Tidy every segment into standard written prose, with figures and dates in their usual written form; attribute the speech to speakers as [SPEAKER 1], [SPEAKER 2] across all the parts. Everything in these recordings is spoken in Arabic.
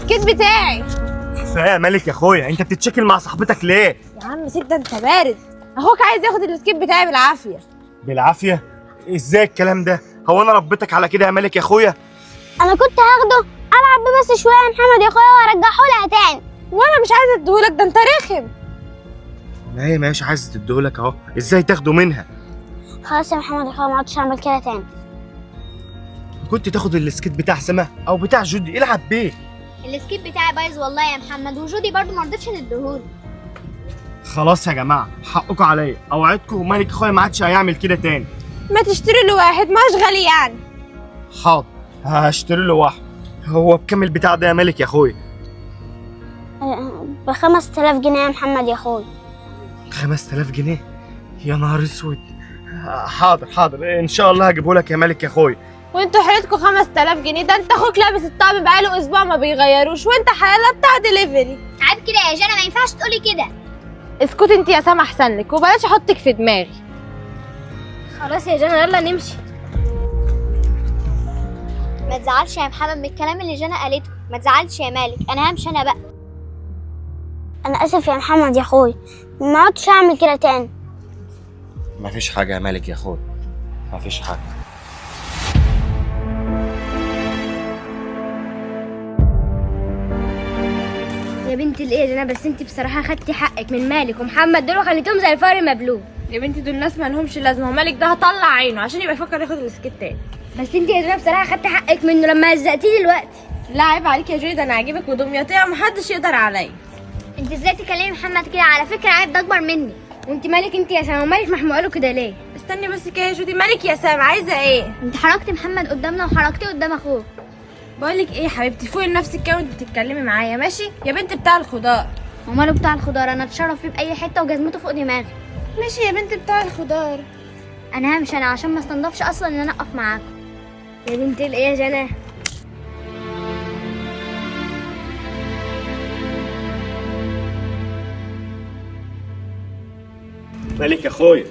[SPEAKER 1] السكيت بتاعي.
[SPEAKER 2] كفايه يا مالك يا اخويا، انت بتتشكل مع صاحبتك ليه؟
[SPEAKER 1] يا عم سيب ده، انت بارد. اخوك عايز ياخد السكيت بتاعي بالعافيه.
[SPEAKER 2] بالعافيه؟ ازاي الكلام ده؟ هو انا ربيتك على كده يا مالك يا اخويا؟
[SPEAKER 3] انا كنت هاخده العب بيه بس شويه يا محمد يا اخويا وارجعه لها تاني.
[SPEAKER 1] وانا مش عايزه اديهولك، ده انت رخم.
[SPEAKER 2] ما هي ماشي عايز تديهولك اهو، ازاي تاخده منها؟
[SPEAKER 3] خلاص يا محمد يا اخويا ما عدتش هعمل كده تاني.
[SPEAKER 2] كنت تاخد السكيت بتاع سما او بتاع جودي العب بيه.
[SPEAKER 3] السكيت بتاعي بايظ والله يا محمد، وجودي برضو ما رضتش تديهولي.
[SPEAKER 2] خلاص يا جماعه حقكم عليا، اوعدكم مالك اخويا ما عادش هيعمل كده تاني.
[SPEAKER 1] ما تشتري له واحد، ماش غالي يعني.
[SPEAKER 2] حاضر هشتري له واحد. هو بكام البتاع ده يا مالك يا اخويا؟
[SPEAKER 3] ب5000 جنيه يا محمد يا اخويا.
[SPEAKER 2] 5000 جنيه؟ يا نهار اسود. حاضر ان شاء الله هجيبه لك يا مالك يا اخويا.
[SPEAKER 1] وانتوا حيلتكم 5000 جنيه؟ ده انت اخوك لابس الطقم بقاله اسبوع ما بيغيروش، وانت حيالة بتاع دليفري.
[SPEAKER 3] عيب كده يا جانا، ما ينفعش تقولي كده.
[SPEAKER 1] اسكت انت يا سما احسن لك، وبلاش احطك في دماغي.
[SPEAKER 3] خلاص يا جانا يلا نمشي. ما تزعلش يا محمد من الكلام اللي جانا قالته، ما تزعلش يا مالك، انا همشي انا بقى. انا اسف يا محمد يا اخويا، ما عدتش هعمل كده تاني.
[SPEAKER 2] مفيش حاجه يا مالك يا اخويا، مفيش حاجه.
[SPEAKER 4] يا بنت الايه يا جنى، بس انت بصراحه خدتي حقك من مالك ومحمد دول وخليتهم زي الفار مبلول.
[SPEAKER 1] يا بنتي دول ناس ما لهمش لازمه، ومالك ده هطلع عينه عشان يبقى يفكر ياخد السكيت تاني.
[SPEAKER 4] بس انت يا جنى بصراحه خدتي حقك منه لما هزقتيه دلوقتي.
[SPEAKER 1] لا عيب عليك يا جوي، ده انا عاجبك ودمياطيه ومحدش يقدر عليا.
[SPEAKER 3] انت ازاي تكلمي محمد كده؟ على فكره عيب ده اكبر مني.
[SPEAKER 4] وانت مالك انت يا سما، مالك محموقه له كده ليه؟
[SPEAKER 1] استني بس كده يا جودي، مالك يا سام عايزه ايه؟
[SPEAKER 3] انت حركتي محمد قدامنا وحركتيه قدام اخوه.
[SPEAKER 1] بقولك ايه يا حبيبتي، فوقي لنفسك كده وانت بتتكلمي معايا ماشي؟ يا بنت بتاع الخضار.
[SPEAKER 3] وماله بتاع الخضار؟ انا اتشرف فيه باي حته وجزمته فوق دماغي.
[SPEAKER 1] ماشي يا بنت بتاع الخضار.
[SPEAKER 3] انا همشي انا عشان ما استنضفش اصلا ان انا اقف معاكم.
[SPEAKER 4] يا بنت الايه يا جنى.
[SPEAKER 2] مالك يا اخويا؟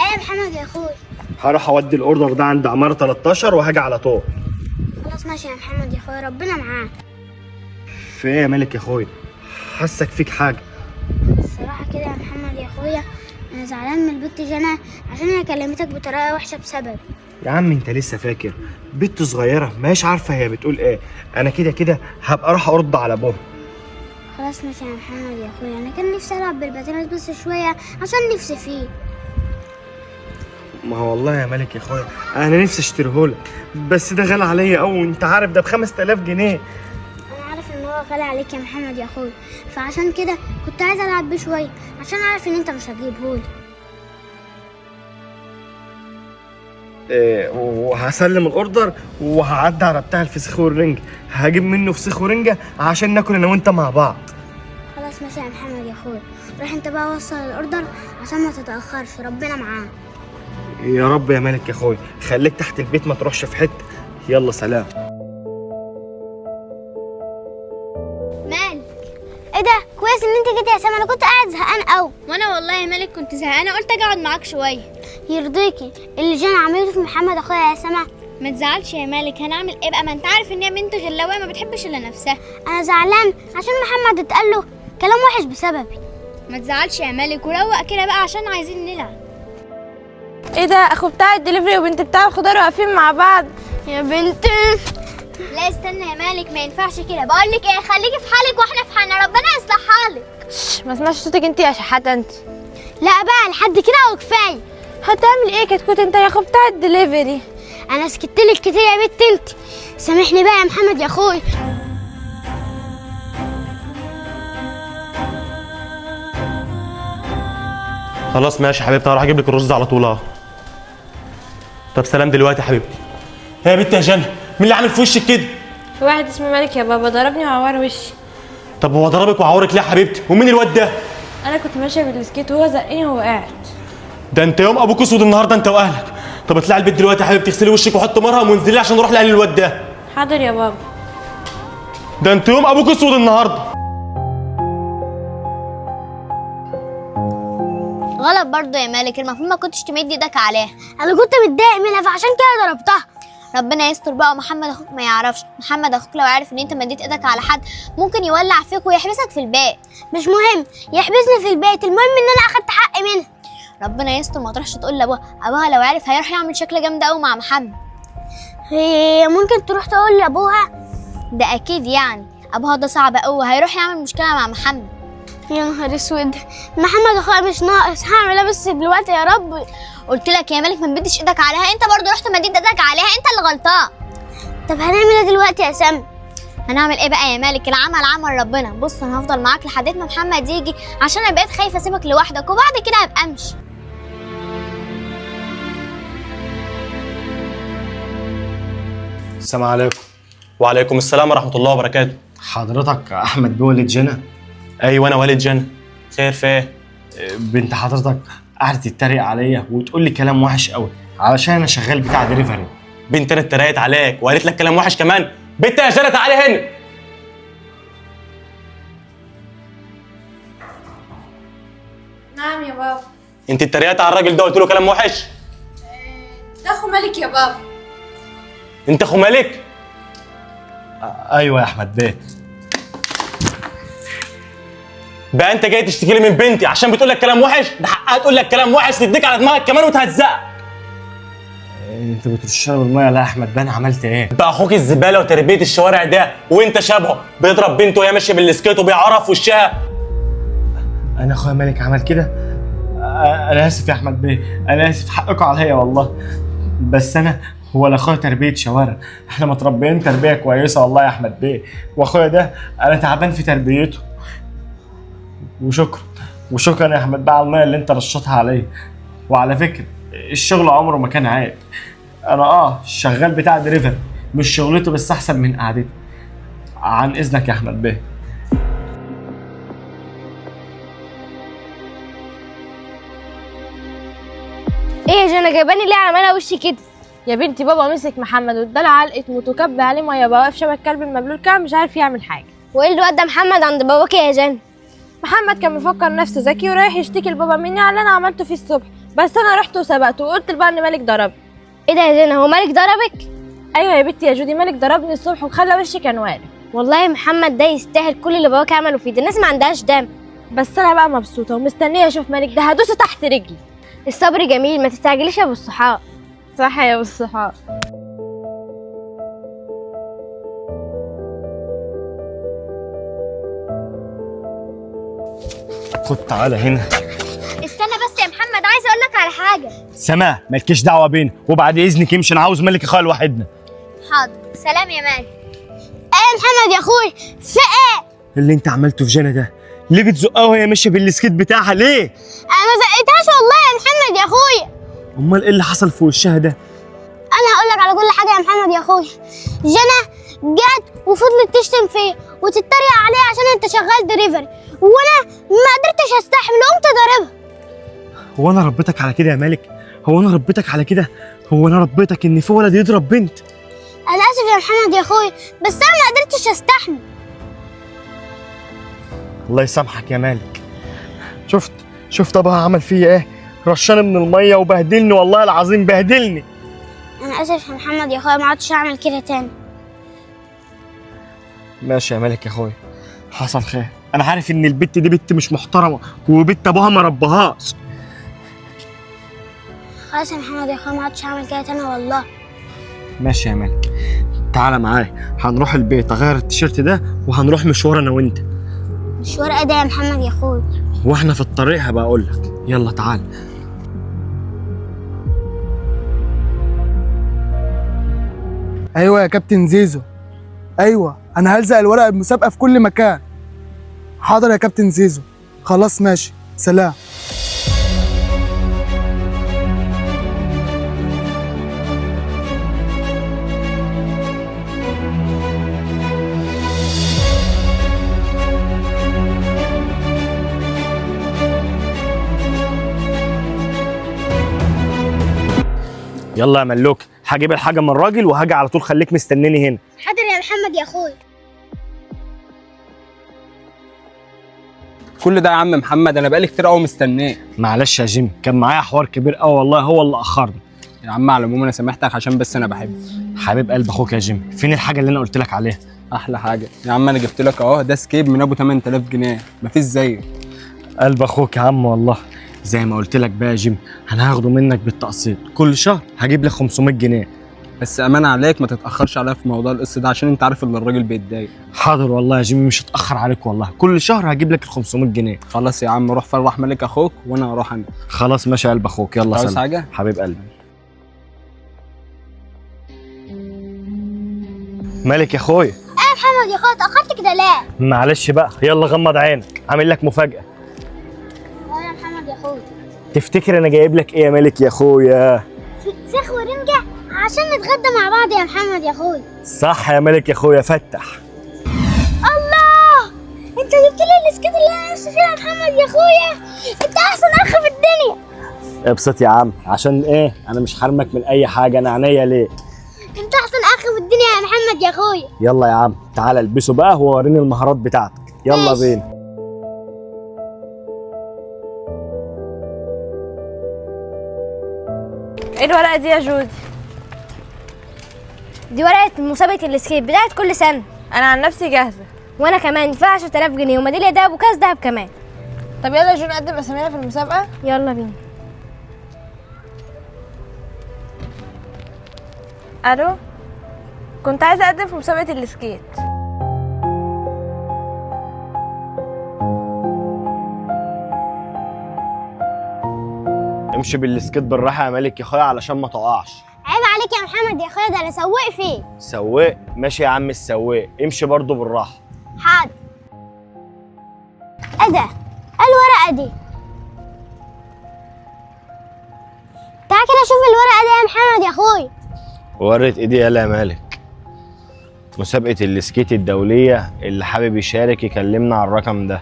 [SPEAKER 3] ايه يا محمد يا اخويا؟
[SPEAKER 2] هروح اودي الاوردر ده عند عماره 13 وهاجي على طول.
[SPEAKER 3] خلاص ماشي يا محمد يا اخويا، ربنا معاك.
[SPEAKER 2] في ايه يا مالك يا اخويا؟ حاسك فيك حاجه.
[SPEAKER 3] الصراحه كده يا محمد يا اخويا، انا زعلان من البت جنى عشان هي كلمتك بطريقه وحشه بسبب.
[SPEAKER 2] يا عم انت لسه فاكر؟ بنت صغيره مش عارفه هي بتقول ايه. انا كده كده هبقى راح ارد على ابوها.
[SPEAKER 3] خلاص ماشي يا محمد يا اخويا، انا كان نفسي العب بالباتريس بس شويه عشان نفسي فيه.
[SPEAKER 2] ما هو والله يا مالك يا اخويا انا نفسي اشتريهولك، بس ده غالي عليا قوي، انت عارف ده ب5000 جنيه.
[SPEAKER 3] انا عارف ان هو غالي عليك يا محمد يا اخويا، فعشان كده كنت عايزه العب بيه شويه عشان عارف ان انت مش هتجيبهولي.
[SPEAKER 2] وهسلم الاوردر وهعدي على بتاع الفسيخ والرنجة، هجيب منه فسيخ ورنجة عشان ناكل انا وانت مع بعض.
[SPEAKER 3] خلاص ماشي يا محمد يا اخويا، روح انت بقى وصل الاوردر عشان ما تتاخرش، ربنا معاك.
[SPEAKER 2] يا رب يا مالك يا اخويا، خليك تحت البيت ما تروحش في حته. يلا سلام.
[SPEAKER 3] مالك؟ ايه ده؟ كويس ان انت جيت يا سما، انا كنت قاعد زهقان قوي.
[SPEAKER 4] وانا والله يا مالك كنت زهقانه، قلت اجي اقعد معاك شويه.
[SPEAKER 3] يرضيكي اللي جانا عملته في محمد اخويا يا سما؟
[SPEAKER 4] ما تزعلش يا مالك، هنعمل ايه بقى؟ ما انت عارف ان هي بنت غلاوه ما بتحبش الا نفسها.
[SPEAKER 3] انا زعلان عشان محمد اتقال له كلام وحش بسببي.
[SPEAKER 4] ما تزعلش يا مالك وروق كده بقى عشان عايزين نلعب.
[SPEAKER 1] ايه ده، اخو بتاع الدليفري وبنت بتاع الخضار واقفين مع بعض؟
[SPEAKER 4] يا بنت.
[SPEAKER 3] لا استنى يا مالك، ما ينفعش كده. بقول لك ايه، خليكي في حالك واحنا في حالنا، ربنا يصلح حالك.
[SPEAKER 1] ما اسمعش صوتك انت يا شحاته انت.
[SPEAKER 3] لا بقى لحد كده وكفايه.
[SPEAKER 1] هتعمل ايه كتكوت انت يا اخو بتاع الدليفري؟
[SPEAKER 3] انا سكت لك كتير يا بنت انت، سامحني بقى يا محمد يا اخويا.
[SPEAKER 5] خلاص ماشي يا حبيبتي، هروح اجيب لك الرز على طول اهو. طب سلام دلوقتي يا حبيبتي. هي يا بنت يا جنى، مين اللي عامل في وشك كده؟
[SPEAKER 1] واحد اسمه مالك يا بابا ضربني وعور وشي.
[SPEAKER 5] طب هو ضربك وعورك ليه يا حبيبتي؟ ومين الواد ده؟
[SPEAKER 1] انا كنت ماشيه بالسكيت وهو زقني ووقعت.
[SPEAKER 5] ده انت يوم ابوك اسود النهارده انت واهلك. طب اطلعي البيت دلوقتي يا حبيبتي، اغسلي وشك وحطي مرهم وانزلي عشان نروح لاهل الواد ده.
[SPEAKER 1] حاضر يا بابا.
[SPEAKER 5] ده انت يوم ابوك اسود النهارده.
[SPEAKER 3] غلط برضه يا مالك، المفروض ما كنتش تمد ايدك عليها. انا كنت متضايق منها فعشان كده ضربتها. ربنا يستر بقى ومحمد اخوك ما يعرفش. محمد اخوك لو عارف ان انت مديت ايدك على حد ممكن يولع فيك ويحبسك في البيت.
[SPEAKER 4] مش مهم يحبسني في البيت، المهم ان انا اخدت حقي منها.
[SPEAKER 3] ربنا يستر ما تروحش تقول لابوها، ابوها لو عارف هيروح يعمل شكل جامد قوي مع محمد.
[SPEAKER 4] هي ممكن تروح تقول لابوها؟
[SPEAKER 3] ده اكيد يعني، ابوها ده صعب قوي، هيروح يعمل مشكله مع محمد.
[SPEAKER 4] يا نهار اسود، محمد اخويا مش ناقص، هعمل ايه بس دلوقتي يا رب؟
[SPEAKER 3] قلت لك يا مالك ما تمدش ايدك عليها، انت برضو رحت مديت ايدك عليها، انت اللي غلطان.
[SPEAKER 4] طب هنعمل ايه دلوقتي يا سما؟
[SPEAKER 3] هنعمل ايه بقى يا مالك؟ العمل عمل ربنا. بص انا هفضل معاك لحد ما محمد يجي، عشان انا بقيت خايفه اسيبك لوحدك وبعد كده هبقى امشي.
[SPEAKER 2] السلام عليكم.
[SPEAKER 5] وعليكم السلام ورحمه الله وبركاته.
[SPEAKER 2] حضرتك احمد بولد جنى؟
[SPEAKER 5] ايوه انا والد جنى. خير في ايه؟
[SPEAKER 2] بنت حضرتك قعدت تتريق عليا وتقول لي كلام وحش قوي علشان انا شغال بتاع دليفري.
[SPEAKER 5] بنت انا اتريقت عليك وقالت لك كلام وحش كمان؟ بنت يا جنى تعالي هنا.
[SPEAKER 1] نعم يا بابا.
[SPEAKER 5] انت اتريقت على الراجل ده وقلت له كلام وحش؟
[SPEAKER 1] ده اخو مالك يا بابا.
[SPEAKER 5] انت اخو مالك؟
[SPEAKER 2] ايوه يا احمد بيه.
[SPEAKER 5] بقى انت جاي تشتكي لي من بنتي عشان بتقول لك كلام وحش؟ ده حقها تقول لك كلام وحش، تديك على دماغك كمان وتهزقك.
[SPEAKER 2] انت بترشها بالميه؟ لا يا احمد بيه، انا عملت ايه؟
[SPEAKER 5] بقى اخوك الزباله وتربيه الشوارع ده وانت شبهه، بيضرب بنته وهي ماشيه بالسكيت وبيعرف وشها.
[SPEAKER 2] انا اخويا مالك عمل كده؟ انا اسف يا احمد بيه، انا اسف، حقكم عليا والله. بس انا هو اخويا تربيه شوارع، احنا متربيين تربيه كويسه والله يا احمد بيه، واخويا ده انا تعبان في تربيته. وشكرا يا احمد بيه على الميه اللي انت رشتها عليا. وعلى فكره الشغل عمره ما كان عيب، انا شغال بتاع دليفري، مش شغلته بس احسن من قعدتي. عن اذنك يا احمد بيه.
[SPEAKER 4] ايه يا جنى جايباني ليه عماله وشي كده؟
[SPEAKER 1] يا بنتي بابا مسك محمد واداله علقه موت وكب عليه ميه، بقى واقف شبه الكلب المبلول كده مش عارف يعمل حاجه.
[SPEAKER 4] وايه اللي ودى محمد عند باباكي يا جنى؟
[SPEAKER 1] محمد كان مفكر نفسه ذكي ورايح يشتكي لبابا مني على اللي انا عملته فيه الصبح، بس انا رحت وسبقته وقلت لبابا ان مالك ضربني.
[SPEAKER 4] ايه ده يا جنى، هو مالك ضربك؟
[SPEAKER 1] ايوه يا بنتي يا جودي، مالك ضربني الصبح وخلى وشي كان وارم.
[SPEAKER 4] والله محمد ده يستاهل كل اللي باباك عمله فيه، ده الناس ما عندهاش دم.
[SPEAKER 1] بس انا بقى مبسوطه ومستنيه اشوف مالك ده، هدوسه تحت رجلي.
[SPEAKER 4] الصبر جميل، ما تستعجليش يا ابو الصحاب.
[SPEAKER 1] صح يا ابو الصحاب.
[SPEAKER 2] خد تعالى هنا.
[SPEAKER 3] استنى بس يا محمد، عايز اقول لك على حاجه.
[SPEAKER 2] سما مالكيش دعوه بينا، وبعد اذنك امشي، انا عاوز مالك اخويا لوحدنا.
[SPEAKER 3] حاضر، سلام يا مالك.
[SPEAKER 4] ايه يا محمد يا اخوي، في ايه؟
[SPEAKER 2] اللي انت عملته في جنى ده، ليه بتزقها وهي ماشيه بالسكيت بتاعها ليه؟
[SPEAKER 4] انا ما زقتهاش والله يا محمد يا اخويا.
[SPEAKER 2] امال ايه اللي حصل في وشها ده؟
[SPEAKER 3] انا هقول لك على كل حاجه يا محمد يا اخويا. جنى جت وفضلت تشتم فيا وتتريق عليا عشان انت شغال دليفري، وانا ما قدرتش استحمل قمت ضاربها.
[SPEAKER 2] هو انا ربيتك على كده يا مالك؟ هو انا ربيتك على كده؟ هو انا ربيتك ان في ولد يضرب بنت؟
[SPEAKER 3] انا اسف يا محمد يا اخويا، بس انا ما قدرتش استحمل.
[SPEAKER 2] الله يسامحك يا مالك. شفت ابوها عمل فيا ايه؟ رشاني من الميه وبهدلني، والله العظيم بهدلني.
[SPEAKER 3] انا اسف يا محمد يا اخويا، ما عدتش اعمل كده تاني.
[SPEAKER 2] ماشي يا مالك يا اخويا، حصل خير. انا عارف ان البت دي بنت مش محترمه وبنت ابوها ما ربهاش.
[SPEAKER 3] خلاص يا محمد يا اخويا، ما عدتش اعمل كده تاني والله.
[SPEAKER 2] ماشي يا مالك، تعالى معايا، هنروح البيت اغير التيشيرت ده وهنروح مشوار انا وانت.
[SPEAKER 3] مشوار ايه ده يا محمد يا اخويا؟
[SPEAKER 2] واحنا في الطريق هبقى اقول لك. يلا تعالى.
[SPEAKER 6] ايوه يا كابتن زيزو، ايوه انا هلزق الورق المسابقه في كل مكان. حاضر يا كابتن زيزو، خلاص ماشي، سلام.
[SPEAKER 2] يلا يا ملوك، هجيب الحاجه من الراجل وهاجي على طول، خليك مستنيني هنا.
[SPEAKER 3] حاضر يا محمد يا اخويا.
[SPEAKER 7] كل ده يا عم محمد، انا بقالي كتير قوي مستنيه.
[SPEAKER 2] معلش يا جيمي، كان معايا حوار كبير قوي والله، هو اللي اخرني.
[SPEAKER 7] يا عم على العموم انا سامحتك عشان بس انا بحبك.
[SPEAKER 2] حبيب قلب اخوك يا جيمي، فين الحاجه اللي انا قلت لك عليها؟
[SPEAKER 7] احلى حاجه يا عم انا جبت لك اهو، ده سكيب من ابو 8000 جنيه مفيش زيه.
[SPEAKER 2] قلب اخوك يا عم والله. زي ما قلت لك بقى يا جيمي، انا هاخده منك بالتقسيط، كل شهر هجيب لك 500 جنيه.
[SPEAKER 7] بس امانه عليك ما تتاخرش عليا في موضوع القسط ده، عشان انت عارف ان الراجل بيتضايق.
[SPEAKER 2] حاضر والله يا جيمي، مش هتاخر عليك والله، كل شهر هجيب لك ال 500 جنيه.
[SPEAKER 7] خلاص يا عم روح فرح ملك اخوك وانا هروح انا.
[SPEAKER 2] خلاص ماشي يا قلب اخوك، يلا
[SPEAKER 7] عاوز
[SPEAKER 2] سلام.
[SPEAKER 7] حاجه؟
[SPEAKER 2] حبيب قلبي. مالك يا اخويا؟
[SPEAKER 3] يا محمد يا اخويا اتاخرت كده ليه؟
[SPEAKER 2] معلش بقى، يلا غمض عينك، عامل لك مفاجاه.
[SPEAKER 3] يا محمد يا اخويا
[SPEAKER 2] تفتكر انا جايب لك ايه يا مالك يا اخويا؟
[SPEAKER 3] فسيخ ورنجة عشان نتغدى مع بعض يا محمد يا اخويا.
[SPEAKER 2] صح يا مالك يا اخويا، فتح.
[SPEAKER 3] الله، انت جبت لي السكيت اللي انا نفسي فيها يا محمد يا اخويا، انت احسن اخ في الدنيا.
[SPEAKER 2] ابسط يا عم، عشان ايه؟ انا مش حارمك من اي حاجه، انا عينيا ليه.
[SPEAKER 3] انت احسن اخ في الدنيا يا محمد يا اخويا.
[SPEAKER 2] يلا يا عم تعالى البسه بقى ووريني المهارات بتاعتك، يلا
[SPEAKER 3] ماشي.
[SPEAKER 2] بينا.
[SPEAKER 1] ايه الورقه دي يا جودي؟
[SPEAKER 4] دي ورقه مسابقه السكيت بتاعت كل سنه.
[SPEAKER 1] انا عن نفسي جاهزه.
[SPEAKER 4] وانا كمان فيها 10000 جنيه وميداليه دهب وكاس دهب كمان.
[SPEAKER 1] طب يلا يا جو نقدم اسامينا في المسابقه.
[SPEAKER 4] يلا بينا.
[SPEAKER 1] الو، كنت عايزه اقدم في مسابقه السكيت.
[SPEAKER 2] امشي بالسكيت بالراحه يا مالك يا اخويا علشان ما تقعش.
[SPEAKER 3] عيب عليك يا محمد يا اخويا، ده انا سواق فيه.
[SPEAKER 2] سواق؟ ماشي يا عم السواق، امشي برضو بالراحه.
[SPEAKER 3] حاضر. ايه ده؟ ايه الورقه دي؟ تعال كده شوف الورقه دي يا محمد يا اخويا.
[SPEAKER 2] ورت ايدي يلا يا مالك. مسابقه السكيت الدوليه، اللي حابب يشارك يكلمنا على الرقم ده.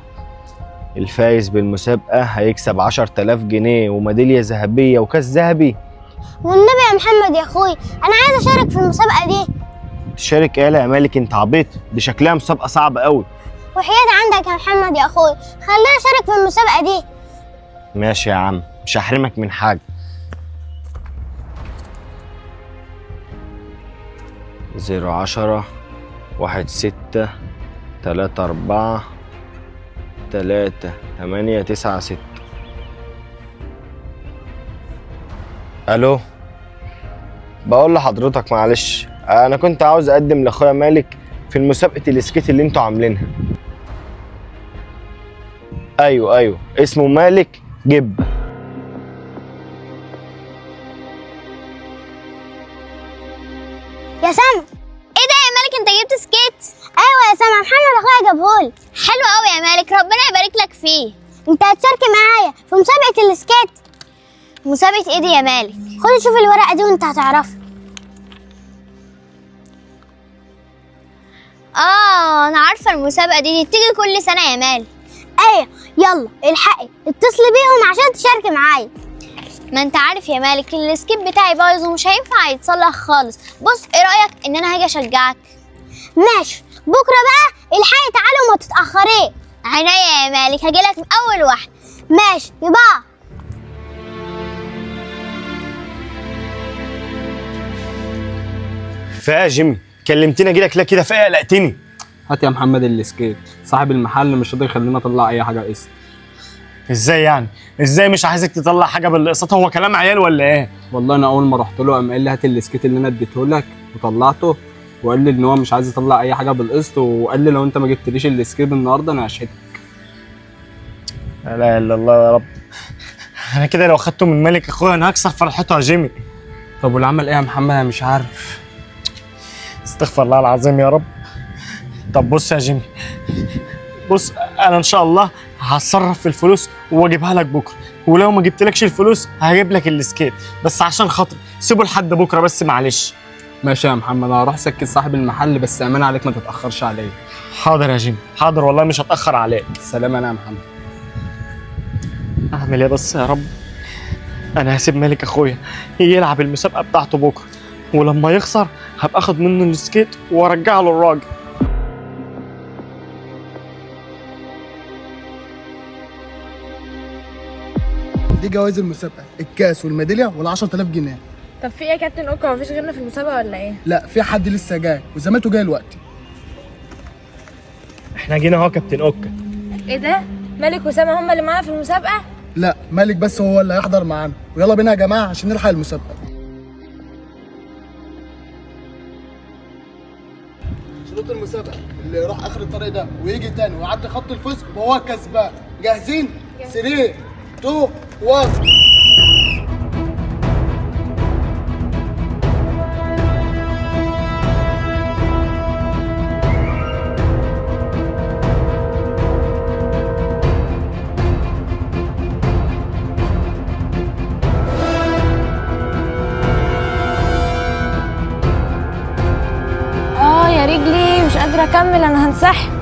[SPEAKER 2] الفايز بالمسابقه هيكسب 10000 جنيه وميداليه ذهبيه وكاس ذهبي.
[SPEAKER 3] والنبي يا محمد يا اخويا انا عايز اشارك في المسابقه دي.
[SPEAKER 2] تشارك ايه يا مالك؟ انت عبيط، دي شكلها مسابقه صعبه قوي.
[SPEAKER 3] وحياة عندك يا محمد يا اخويا خليني اشارك في المسابقه دي.
[SPEAKER 2] ماشي يا عم، مش هحرمك من حاجه. 010 16 34 3 8 9 6. الو، بقول لحضرتك معلش، انا كنت عاوز اقدم لاخويا مالك في مسابقه السكيت اللي انتوا عاملينها. ايوه اسمه مالك جب.
[SPEAKER 3] يا سما، ايه ده يا مالك انت جبت سكيت؟ ايوه يا سما، محمد اخويا جابهولي. حلو قوي يا مالك، ربنا يبارك لك فيه. انت هتشاركي معايا في مسابقه السكيت. مسابقه ايه دي يا مالك؟ خد شوف الورقه دي وانت هتعرفها. انا عارفه المسابقه دي بتيجي كل سنه يا مالك. ايوه يلا الحقي اتصلي بيهم عشان تشاركي معايا. ما انت عارف يا مالك السكيب بتاعي بايظ ومش هينفع يتصلح خالص. بص ايه رايك ان انا هاجي اشجعك؟ ماشي، بكره بقى الحقي تعالي وما تتاخري. عينيا يا مالك، هجيلك من اول واحده. ماشي يبقى.
[SPEAKER 2] فايه يا جيمي؟ كلمتني اجيلك لا كده، فايه قلقتني.
[SPEAKER 7] هات يا محمد السكيت، صاحب المحل مش راضي يخلينا نطلع اي حاجه قسط.
[SPEAKER 2] ازاي يعني؟ ازاي مش عايزك تطلع حاجه بالاقساط؟ هو كلام عيال ولا ايه؟
[SPEAKER 7] والله انا اول ما رحت له قام قال لي هات السكيت اللي انا اديته لك وطلعته، وقال لي ان هو مش عايز يطلع اي حاجه بالقسط، وقال لي لو انت ما جبتليش السكيت النهارده انا هشهدك.
[SPEAKER 2] لا اله الا الله يا رب. انا كده لو خدته من مالك اخويا انا هكسر فرحته يا جيمي.
[SPEAKER 7] طب والعمل ايه يا محمد؟ انا مش عارف.
[SPEAKER 2] استغفر الله العظيم يا رب. طب بص يا جيمي، بص انا ان شاء الله هتصرف في الفلوس واجيبها لك بكره، ولو ما جبتلكش الفلوس هجيب لك السكيت، بس عشان خاطر سيبه لحد بكره بس معلش.
[SPEAKER 7] ماشي يا محمد، انا هروح سكت صاحب المحل، بس امان عليك ما تتاخرش عليا.
[SPEAKER 2] حاضر يا جيمي، حاضر والله مش هتاخر عليك.
[SPEAKER 7] سلام انا يا محمد.
[SPEAKER 2] اعمل ايه بس يا رب؟ انا هسيب مالك اخويا يلعب المسابقه بتاعته بكره، ولما يخسر هبقى اخد منه السكيت وارجعه للراجل.
[SPEAKER 6] دي جوائز المسابقه، الكاس والميداليه وال 10000 جنيه.
[SPEAKER 4] طب في ايه يا كابتن اوكا، مفيش غيرنا في المسابقه ولا ايه؟
[SPEAKER 6] لا، في حد لسه جاي وزميلته جاي دلوقتي.
[SPEAKER 2] احنا جينا اهو كابتن اوكا.
[SPEAKER 4] ايه ده؟ مالك وسامة هما اللي معانا في المسابقه؟
[SPEAKER 6] لا، مالك بس هو اللي هيحضر معانا، ويلا بينا يا جماعه عشان نلحق المسابقه. شروط المسابقه: اللي يروح اخر الطريق ده ويجي تاني ويعدي خط الفوز وهو كسبان. جاهزين؟ 3 2 1.
[SPEAKER 1] يا رجلي مش قادرة اكمل، انا هنسحب.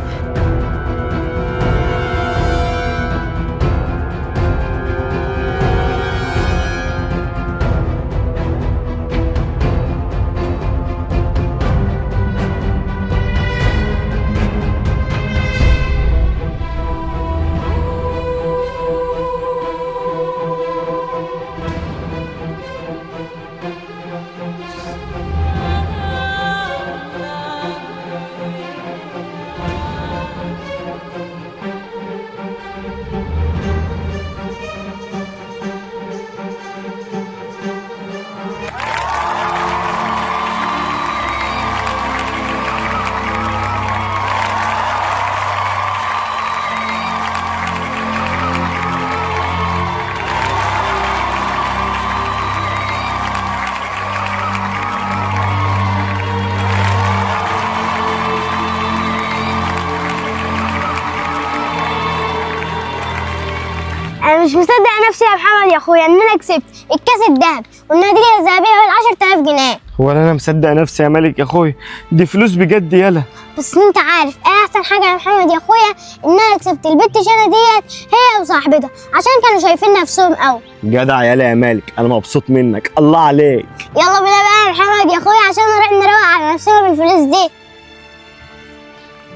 [SPEAKER 3] انا مش مصدق نفسي يا محمد يا اخويا ان انا كسبت الكاس الذهب والنتيجه الذهبيه وال 10,000 جنيه.
[SPEAKER 2] ولا انا مصدق نفسي يا مالك يا اخويا، دي فلوس بجد يالا.
[SPEAKER 3] بس انت عارف ايه احسن حاجه يا محمد يا اخويا؟ ان انا كسبت البت شنى ديت هي وصاحبتها عشان كانوا شايفين نفسهم قوي.
[SPEAKER 2] جدع يالا يا مالك، انا مبسوط منك، الله عليك.
[SPEAKER 3] يلا بينا بقى يا محمد يا اخويا عشان نروح نروق على نفسنا بالفلوس دي.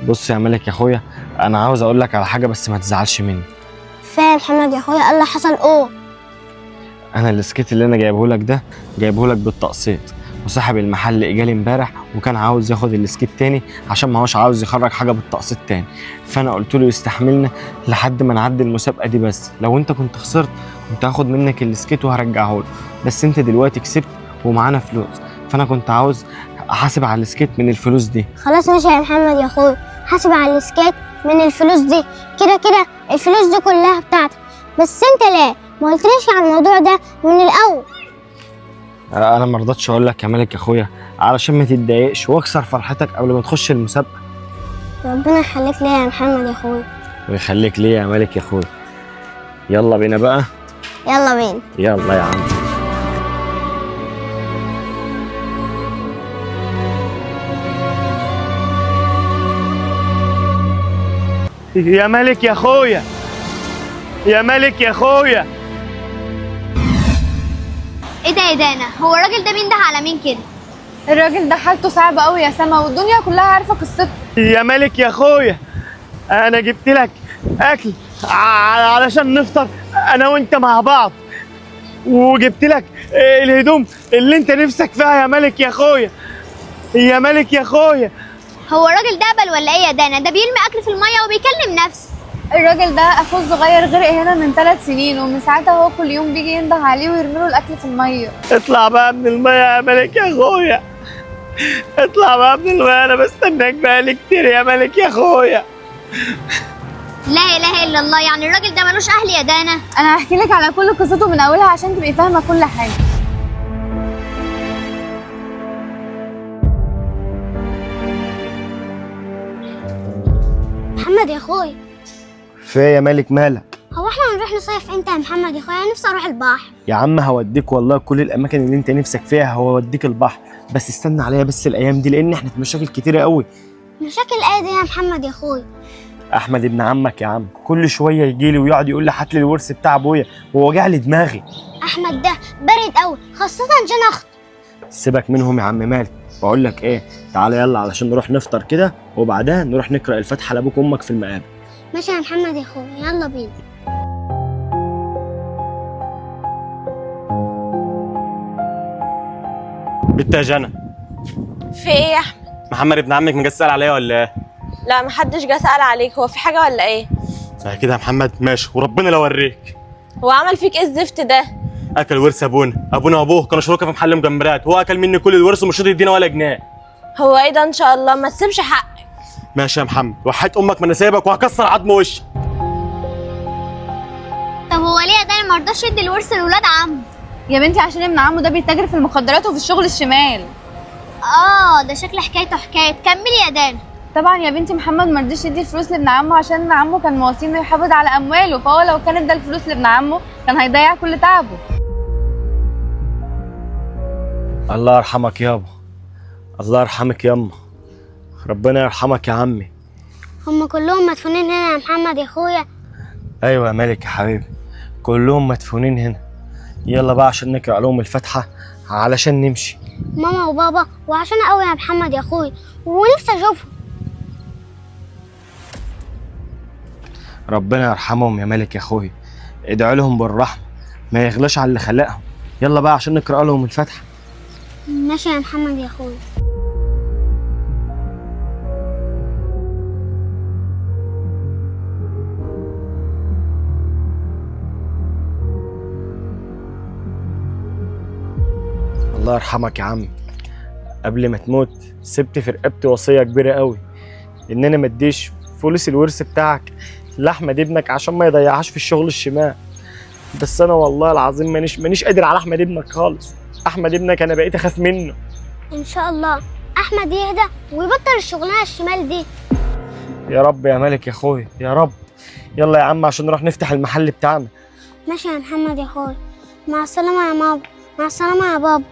[SPEAKER 2] بص يا مالك يا اخويا، انا عاوز اقول لك على حاجه بس ما تزعلش مني.
[SPEAKER 3] فاهم محمد يا اخويا؟ اللي حصل ايه؟
[SPEAKER 2] انا السكيت اللي انا جايبه لك ده جايبه لك بالتقسيط، وصاحب المحل اجالي امبارح وكان عاوز ياخد السكيت تاني عشان ما هوش عاوز يخرج حاجه بالتقسيط تاني، فانا قلت له يستحملنا لحد ما نعدي المسابقه دي، بس لو انت كنت خسرت كنت هاخد منك السكيت وهرجعه له، بس انت دلوقتي كسبت ومعانا فلوس، فانا كنت عاوز احاسب على السكيت من الفلوس دي.
[SPEAKER 3] خلاص ماشي يا محمد يا اخويا، حاسب على السكيت من الفلوس دي، كده كده الفلوس دي كلها بتاعتك، بس انت ليه ما قلتليش على الموضوع ده من الاول؟
[SPEAKER 2] انا ما رضيتش اقول لك يا مالك يا اخويا علشان ما تتضايقش واكسر فرحتك قبل ما تخش المسابقه.
[SPEAKER 3] ربنا يخليك ليا يا محمد يا اخويا.
[SPEAKER 2] ويخليك ليا يا مالك يا اخويا. يلا بينا بقى.
[SPEAKER 3] يلا بينا.
[SPEAKER 2] يلا يا عم. يا مالك يا اخويا، يا مالك يا اخويا.
[SPEAKER 3] ايه ده يا دانا؟ هو الراجل ده بينده على مين كده؟
[SPEAKER 1] الراجل ده حالته صعبة قوي يا سما، والدنيا كلها عارفة قصته.
[SPEAKER 2] يا مالك يا اخويا، انا جبت لك اكل علشان نفطر انا وانت مع بعض، وجبت لك الهدوم اللي انت نفسك فيها يا مالك يا اخويا، يا مالك يا اخويا.
[SPEAKER 3] هو الراجل ده هبل ولا ايه يا دانا؟ ده بيرمي اكل في الميه وبيكلم نفسه.
[SPEAKER 1] الراجل ده اخوه الصغير غرق هنا من 3 سنين، ومن ساعتها هو كل يوم بيجي ينده عليه ويرمي له الاكل في الميه.
[SPEAKER 2] اطلع بقى من الميه يا مالك يا اخويا، اطلع بقى من الميه، انا بستناك بقالي كتير يا مالك يا اخويا.
[SPEAKER 3] لا اله الا الله، يعني الراجل ده ملوش اهل يا دانا؟
[SPEAKER 1] انا هحكي لك على كل قصته من اولها عشان تبقي فاهمه كل حاجه.
[SPEAKER 3] محمد يا اخويا،
[SPEAKER 2] في يا مالك مالك؟
[SPEAKER 3] هو احنا هنروح نصيف امتى يا محمد يا اخويا؟ انا نفسي اروح البحر.
[SPEAKER 2] يا عم هوديك والله كل الاماكن اللي انت نفسك فيها، هوديك البحر، بس استنى عليا بس الايام دي لان احنا في مشاكل كتيره قوي.
[SPEAKER 3] مشاكل ايه دي يا محمد يا اخويا؟
[SPEAKER 2] احمد ابن عمك يا عم كل شويه يجي لي ويقعد يقول لي هات لي الورث بتاع ابويا ووجع لي دماغي.
[SPEAKER 3] احمد ده بارد قوي، خاصه عشان اخته.
[SPEAKER 2] سيبك منهم يا عم مالك، بقول لك ايه، تعالى يلا علشان نروح نفطر كده وبعدها نروح نقرا الفاتحه لابوك وامك في المقابر.
[SPEAKER 3] ماشي يا محمد يا اخويا، يلا بينا.
[SPEAKER 5] بنت يا جنى،
[SPEAKER 1] في ايه يا احمد؟
[SPEAKER 5] محمد ابن عمك ما جاش سأل عليا ولا ايه؟
[SPEAKER 1] لا محدش جه سأل عليك، هو في حاجه ولا ايه؟
[SPEAKER 5] كده يا محمد ماشي، وربنا لو اوريك.
[SPEAKER 1] هو عمل فيك ايه الزفت ده؟
[SPEAKER 5] اكل ورث ابونا وابوه كانوا شركاء في محل مجمرات، هو اكل مني كل الورث ومش راضي يدينا ولا جنيه.
[SPEAKER 1] هو ايه ده؟ ان شاء الله ما تسيبش حقك.
[SPEAKER 5] ماشي يا محمد، وحياة امك ما انا سايبك وهكسر عظم وشك.
[SPEAKER 3] طب هو ليه ده ما رضاش يدي الورث لولاد عمه؟
[SPEAKER 8] يا بنتي عشان ابن عمه ده بيتاجر في المخدرات وفي الشغل الشمال.
[SPEAKER 3] ده شكل حكايته حكايه. كملي يا دانا.
[SPEAKER 8] طبعا يا بنتي محمد ما رضيش يدي الفلوس لابن عمه عشان ابن عمه كان موصي انه يحافظ على امواله، فهو لو كان ادى الفلوس لابن عمه كان هيضيع كل تعبه.
[SPEAKER 2] الله يرحمك يابا، الله يرحمك ياما، ربنا يرحمك يا عمي.
[SPEAKER 3] هم كلهم مدفونين هنا يا محمد يا اخويا؟
[SPEAKER 2] ايوه يا مالك يا حبيبي، كلهم مدفونين هنا. يلا بقى عشان نقرا لهم الفاتحه علشان نمشي.
[SPEAKER 3] ماما وبابا وعشان قوي يا محمد يا اخويا، ونفسي اشوفهم.
[SPEAKER 2] ربنا يرحمهم يا مالك يا اخويا، ادعوا لهم بالرحمه، ما يغلاش على اللي خلقهم. يلا بقى عشان نقرا لهم الفاتحه.
[SPEAKER 3] ماشي يا محمد يا اخويا.
[SPEAKER 2] الله يرحمك يا عم، قبل ما تموت سبت في رقبتي وصيه كبيره قوي ان انا ما اديش فلوس الورث بتاعك لاحمد ابنك عشان ما يضيعهاش في الشغل الشمال. بس انا والله العظيم مانيش قادر على احمد ابنك خالص. احمد ابنك انا بقيت اخاف منه.
[SPEAKER 3] ان شاء الله احمد يهدى ويبطل الشغلانه الشمال دي.
[SPEAKER 2] يا رب يا مالك يا اخويا يا رب. يلا يا عم عشان نروح نفتح المحل بتاعنا.
[SPEAKER 3] ماشي يا محمد يا اخويا. مع السلامه يا ماما. مع السلامه يا بابا.